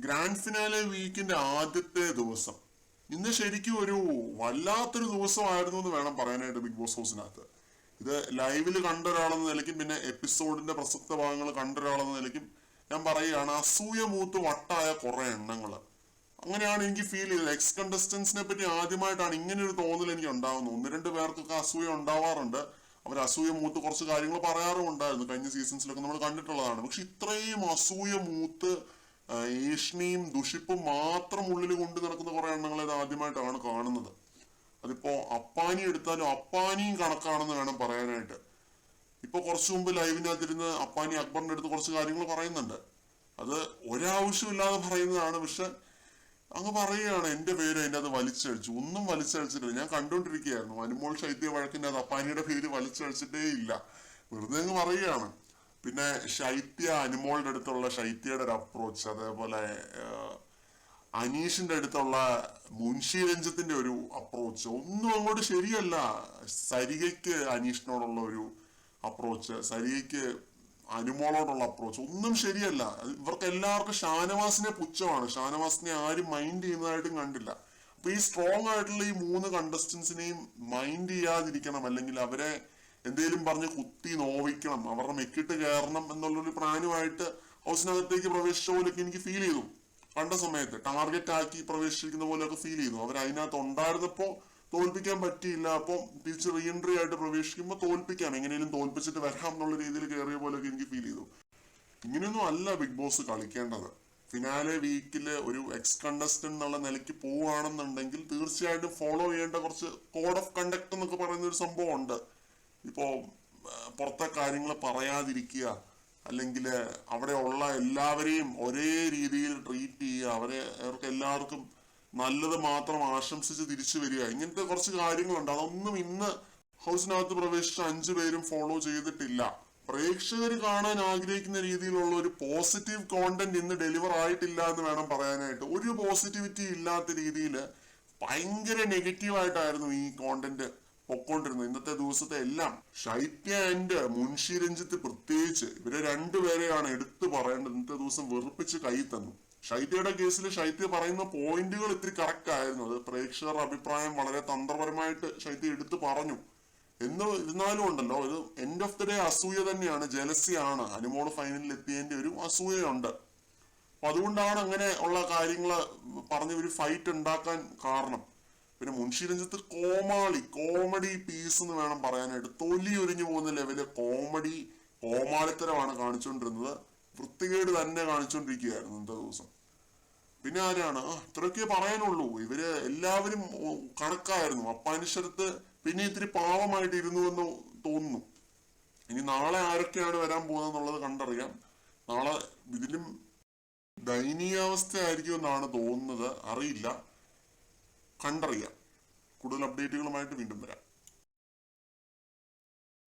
Grand finale വീക്കിന്റെ ആദ്യത്തെ ദിവസം ഇന്ന് ശരിക്കും ഒരു വല്ലാത്തൊരു ദിവസമായിരുന്നു എന്ന് വേണം പറയാനായിട്ട് ബിഗ് ബോസ് ഹൗസിനകത്ത്. ഇത് ലൈവില് കണ്ട ഒരാളെന്ന നിലയ്ക്കും പിന്നെ എപ്പിസോഡിന്റെ പ്രസക്ത ഭാഗങ്ങൾ കണ്ട ഒരാളെന്ന നിലയ്ക്കും ഞാൻ പറയുകയാണ്, അസൂയ മൂത്ത് വട്ടായ കുറെ എണ്ണങ്ങൾ. അങ്ങനെയാണ് എനിക്ക് ഫീൽ ചെയ്തത്. എക്സ് കണ്ടസ്റ്റൻസിനെ പറ്റി ആദ്യമായിട്ടാണ് ഇങ്ങനെ ഒരു തോന്നൽ എനിക്ക് ഉണ്ടാകുന്നത്. ഒന്ന് രണ്ട് പേർക്കൊക്കെ അസൂയ ഉണ്ടാവാറുണ്ട്, അവർ അസൂയ മൂത്ത് കുറച്ച് കാര്യങ്ങൾ പറയാറും ഉണ്ടായിരുന്നു, കഴിഞ്ഞ സീസൺസിലൊക്കെ നമ്മൾ കണ്ടിട്ടുള്ളതാണ്. പക്ഷെ ഇത്രയും അസൂയ മൂത്ത് ഏഷ്ണിയും ദുഷിപ്പും മാത്രം ഉള്ളിൽ കൊണ്ട് നടക്കുന്ന കുറെ എണ്ണങ്ങളെ ഇത് ആദ്യമായിട്ടാണ് കാണുന്നത്. അതിപ്പോ അപ്പാനി എടുത്താലും അപ്പാനിയും കണക്കാണെന്ന് വേണം പറയാനായിട്ട്. ഇപ്പൊ കുറച്ചു മുമ്പ് ലൈവിനകത്തിരുന്ന് അപ്പാനി അക്ബറിന്റെ അടുത്ത് കുറച്ച് കാര്യങ്ങൾ പറയുന്നുണ്ട്. അത് ഒരാവശ്യമില്ലാതെ പറയുന്നതാണ്, പക്ഷെ അങ്ങ് പറയുകയാണ് എന്റെ പേര് അതിൻ്റെ അത് വലിച്ചഴിച്ചു. ഒന്നും വലിച്ചഴിച്ചിട്ടില്ല. ഞാൻ കണ്ടോണ്ടിരിക്കുകയായിരുന്നു അനുമോൾ ശൈത്യ വഴക്കിന്റെ അത് അപ്പാനിയുടെ പേര് വലിച്ചഴിച്ചിട്ടേ ഇല്ല, വെറുതെ അങ്ങ് പറയുകയാണ്. പിന്നെ ശൈത്യ അനുമോളുടെ അടുത്തുള്ള ശൈത്യയുടെ ഒരു അപ്രോച്ച്, അതേപോലെ അനീഷിന്റെ അടുത്തുള്ള മുൻഷി രഞ്ജിത്തിന്റെ ഒരു അപ്രോച്ച് ഒന്നും അങ്ങോട്ട് ശരിയല്ല. സരികയ്ക്ക് അനീഷിനോടുള്ള ഒരു അപ്രോച്ച്, സരികയ്ക്ക് അനുമോളോടുള്ള അപ്രോച്ച് ഒന്നും ശരിയല്ല. ഇവർക്ക് എല്ലാവർക്കും ഷാനവാസിനെ പുച്ഛമാണ്. ഷാനവാസിനെ ആരും മൈൻഡ് ചെയ്യുന്നതായിട്ടും കണ്ടില്ല. അപ്പൊ ഈ സ്ട്രോങ് ആയിട്ടുള്ള ഈ മൂന്ന് കണ്ടസ്റ്റൻസിനെയും മൈൻഡ് ചെയ്യാതിരിക്കണം, അല്ലെങ്കിൽ അവരെ എന്തേലും പറഞ്ഞ് കുത്തി നോവിക്കണം, അവരുടെ മെക്കിട്ട് കയറണം എന്നുള്ളൊരു പ്ലാനുമായിട്ട് ഹൗസിനകത്തേക്ക് പ്രവേശിച്ച പോലെയൊക്കെ എനിക്ക് ഫീൽ ചെയ്തു. കണ്ട സമയത്ത് ടാർഗറ്റ് ആക്കി പ്രവേശിച്ചിരിക്കുന്ന പോലെയൊക്കെ ഫീൽ ചെയ്തു. അവർ അതിനകത്ത് ഉണ്ടായിരുന്നപ്പോ തോൽപ്പിക്കാൻ പറ്റിയില്ല, അപ്പൊ തിരിച്ച് റീ എൻട്രി ആയിട്ട് പ്രവേശിക്കുമ്പോൾ തോൽപ്പിക്കാം, എങ്ങനെയും തോൽപ്പിച്ചിട്ട് വരാം എന്നുള്ള രീതിയിൽ കയറിയ പോലെയൊക്കെ എനിക്ക് ഫീൽ ചെയ്തു. ഇങ്ങനെയൊന്നും അല്ല ബിഗ് ബോസ് കളിക്കേണ്ടത്. ഫിനാലെ വീക്കില് ഒരു എക്സ് കണ്ടസ്റ്റന്റ് എന്നുള്ള നിലയ്ക്ക് പോവുകയാണെന്നുണ്ടെങ്കിൽ തീർച്ചയായിട്ടും ഫോളോ ചെയ്യേണ്ട കുറച്ച് കോഡ് ഓഫ് കണ്ടക്ട് എന്നൊക്കെ പറയുന്ന ഒരു സംഭവം ഉണ്ട്. ഇപ്പോ പുറത്തെ കാര്യങ്ങൾ പറയാതിരിക്കുക, അല്ലെങ്കിൽ അവിടെ ഉള്ള എല്ലാവരെയും ഒരേ രീതിയിൽ ട്രീറ്റ് ചെയ്യുക, അവർക്ക് എല്ലാവർക്കും നല്ലത് മാത്രം ആശംസിച്ച് തിരിച്ചു വരിക, ഇങ്ങനത്തെ കുറച്ച് കാര്യങ്ങളുണ്ട്. അതൊന്നും ഇന്ന് ഹൗസിനകത്ത് പ്രവേശിച്ച 5 പേരും ഫോളോ ചെയ്തിട്ടില്ല. പ്രേക്ഷകർ കാണാൻ ആഗ്രഹിക്കുന്ന രീതിയിലുള്ള ഒരു പോസിറ്റീവ് കോണ്ടന്റ് ഇന്ന് ഡെലിവർ ആയിട്ടില്ല എന്ന് വേണം പറയാനായിട്ട്. ഒരു പോസിറ്റിവിറ്റി ഇല്ലാത്ത രീതിയിൽ ഭയങ്കര നെഗറ്റീവ് ആയിട്ടായിരുന്നു ഈ കോണ്ടന്റ് പൊക്കോണ്ടിരുന്നത് ഇന്നത്തെ ദിവസത്തെ എല്ലാം. ശൈത്യ ആൻഡ് മുൻഷി രഞ്ജിത്ത് പ്രത്യേകിച്ച് ഇവരെ രണ്ടുപേരെയാണ് എടുത്തു പറയേണ്ടത്. ഇന്നത്തെ ദിവസം വെറുപ്പിച്ച് കൈ തന്നു. ശൈത്യയുടെ കേസിൽ ശൈത്യ പറയുന്ന പോയിന്റുകൾ ഇത്തിരി കറക്റ്റ് ആയിരുന്നു. അത് പ്രേക്ഷകരുടെ അഭിപ്രായം വളരെ തന്ത്രപരമായിട്ട് ശൈത്യ എടുത്തു പറഞ്ഞു. ഇരുന്നാലും ഉണ്ടല്ലോ, ഇത് എൻഡ് ഓഫ് ദി ഡേ അസൂയ തന്നെയാണ്, ജലസിയാണ്. അനുമോള് ഫൈനലിൽ എത്തിയതിന്റെ ഒരു അസൂയയുണ്ട്. അപ്പൊ അതുകൊണ്ടാണ് അങ്ങനെ ഉള്ള കാര്യങ്ങൾ പറഞ്ഞ് ഒരു ഫൈറ്റ് ഉണ്ടാക്കാൻ കാരണം. പിന്നെ മുൻഷി രഞ്ജിത്ത് കോമഡി പീസ് എന്ന് വേണം പറയാനായിട്ട്. തൊലി ഒരിഞ്ഞു പോകുന്ന ലെവല് കോമാളിത്തരമാണ് കാണിച്ചുകൊണ്ടിരുന്നത്. വൃത്തികേട് തന്നെ കാണിച്ചുകൊണ്ടിരിക്കുകയായിരുന്നു ഇന്നത്തെ ദിവസം. പിന്നെ ആരാണ് ഇത്രയൊക്കെ പറയാനുള്ളൂ. ഇവര് എല്ലാവരും കണക്കായിരുന്നു. അപ്പാനിശരത്ത് പിന്നെ ഇത്തിരി പാവമായിട്ട് ഇരുന്നു എന്ന് തോന്നുന്നു. ഇനി നാളെ ആരൊക്കെയാണ് വരാൻ പോകുന്നത് കണ്ടറിയാം. നാളെ ഇതിലും ദയനീയാവസ്ഥ ആയിരിക്കും എന്നാണ് തോന്നുന്നത്, അറിയില്ല, കണ്ടറിയാം. കൂടുതൽ അപ്ഡേറ്റുകളുമായിട്ട് വീണ്ടും വരാം.